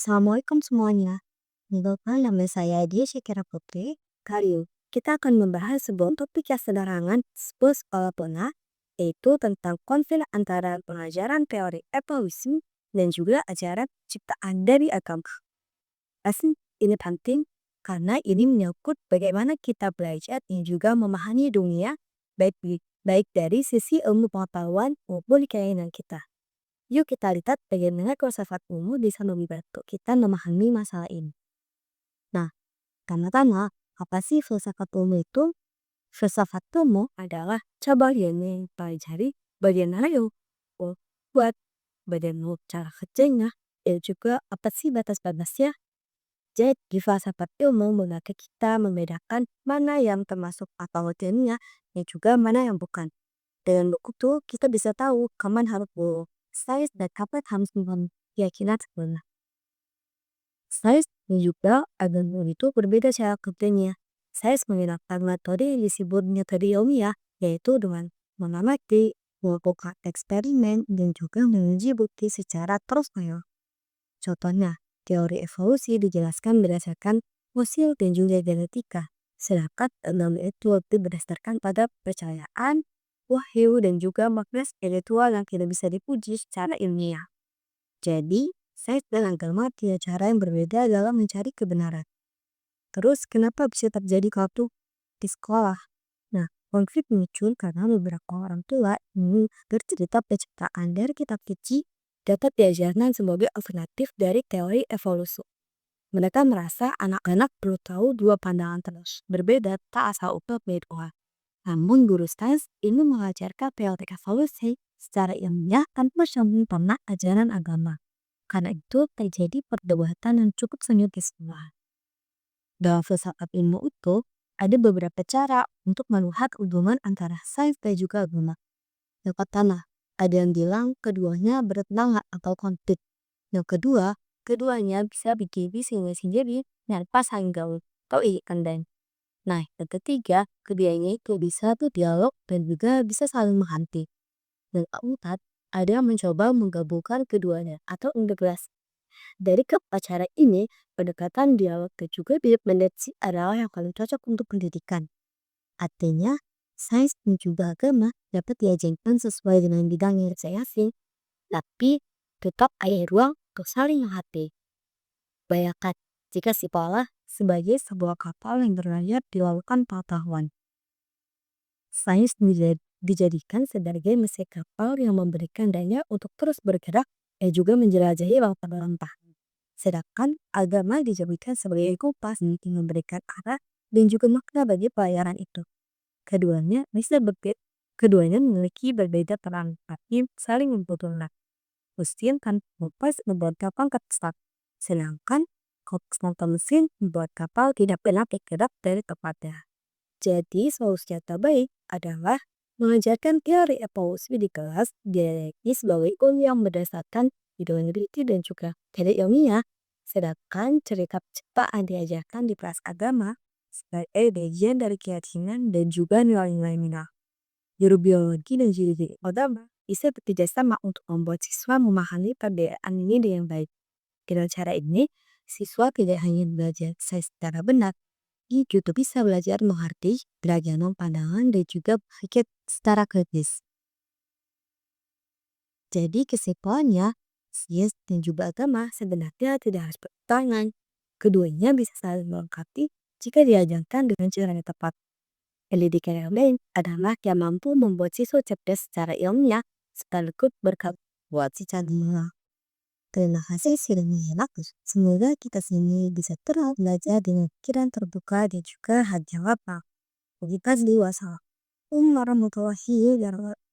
Assalamualaikum semuanya. Perkenalkan nama saya Dia Syakira Putri. Kali ini kita akan membahas sebuah topik yang sederhana disebut sekolah pernah, yaitu tentang konflik antara pengajaran teori evolusi dan juga ajaran ciptaan dari agama. Pasti ini penting karena ini menyangkut bagaimana kita belajar dan juga memahami dunia baik dari sisi ilmu pengetahuan maupun keyakinan kita. Yuk kita lihat bagaimana filsafat ilmu bisa membantu kita memahami masalah ini. Nah, pertama-tama, apa sih filsafat ilmu itu? Filsafat ilmu adalah coba yang pelajari bagaimana ilmu buat, bagaimana cara kerjanya, dan juga apa sih batas-batasnya. Jadi, filsafat ilmu membantu kita membedakan mana yang termasuk akal dunia dan juga mana yang bukan. Dengan begitu, kita bisa tahu kapan harus sains dan kapan harus keyakinan sebenarnya. Sains dan juga agama itu berbeda cara kerjanya. Sains menggunakan metode yang disebut metode ilmiah, yaitu dengan mengamati, melakukan eksperimen, dan juga menguji bukti secara terus-menerus. Contohnya, teori evolusi dijelaskan berdasarkan fosil dan juga genetika. Sedangkan ilmu itu lebih berdasarkan pada percayaan, wahyu, dan juga makna spiritual yang tidak bisa dipuji secara ilmiah. Jadi, sains dan agama punya cara yang berbeda dalam mencari kebenaran. Terus, kenapa bisa terjadi konflik di sekolah? Nah, konflik muncul karena beberapa orang tua ingin bercerita penciptaan dari kitab suci dapat diajarkan sebagai alternatif dari teori evolusi. Mereka merasa anak-anak perlu tahu dua pandangan terus berbeda tak asal upah beda. Namun guru sains ini mengajarkan teori evolusi secara ilmiah tanpa pernah ajaran agama. Karena itu terjadi perdebatan yang cukup sengit di sekolah. Dalam filsafat ilmu itu, ada beberapa cara untuk melihat hubungan antara sains dan juga agama. Yang pertama, ada yang bilang keduanya bertentangan atau konflik. Yang kedua, keduanya bisa bikin sendiri dan pas saling gaul atau ikan dan. Nah, yang ketiga, keduanya itu bisa tuh dialog dan juga bisa saling menghenti. Dan keempat, ada yang mencoba menggabungkan keduanya atau integrasi. Dari keempat cara ini, pendekatan dialog dan juga bilik mendeteksi adalah yang paling cocok untuk pendidikan. Artinya, sains dan juga agama dapat diajarkan sesuai dengan bidang yang masing-masing, tapi tetap ada ruang untuk saling mengerti. Bayangkan jika sekolah sebagai sebuah kapal yang berlayar di lautan pengetahuan. Sains dijadikan sebagai mesin kapal yang memberikan daya untuk terus bergerak dan juga menjelajahi lautan rempah. Sedangkan agama dijadikan sebagai kompas yang memberikan arah dan juga makna bagi pelayaran itu. Keduanya memiliki berbeda peran, tapi saling membutuhkan. Mesin tanpa kompas membuat kapal tersesat. Sedangkan kompas tanpa mesin membuat kapal tidak pernah bergerak dari tempatnya. Jadi, solusi yang terbaik adalah mengajarkan teori evolusi di kelas dialektis sebagai ilmu yang berdasarkan ideologi dan juga teori ilmiah. Sedangkan cerita penciptaan diajarkan di kelas agama sebagai bagian dari keyakinan dan juga nilai-nilai minor. Guru biologi dan juga agama bisa bekerja sama untuk membuat siswa memahami perbedaan ini dengan baik. Dengan cara ini, siswa tidak hanya belajar sains secara benar, ia juga bisa belajar mengerti beragam pandangan dan juga berpikir secara kritis. Jadi kesimpulannya, sains dan juga agama sebenarnya tidak harus bertentangan. Keduanya bisa saling melengkapi jika diajarkan dengan cara yang tepat. Pendidikan yang lain adalah yang mampu membuat siswa cerdas secara ilmiah sekaligus berkembang buat si canggih. Terima kasih sudah menyimak. Semoga kita sini bisa terus belajar dengan pikiran terbuka dan juga hati lapang. Kita di wassalamualaikum warahmatullahi wabarakatuh.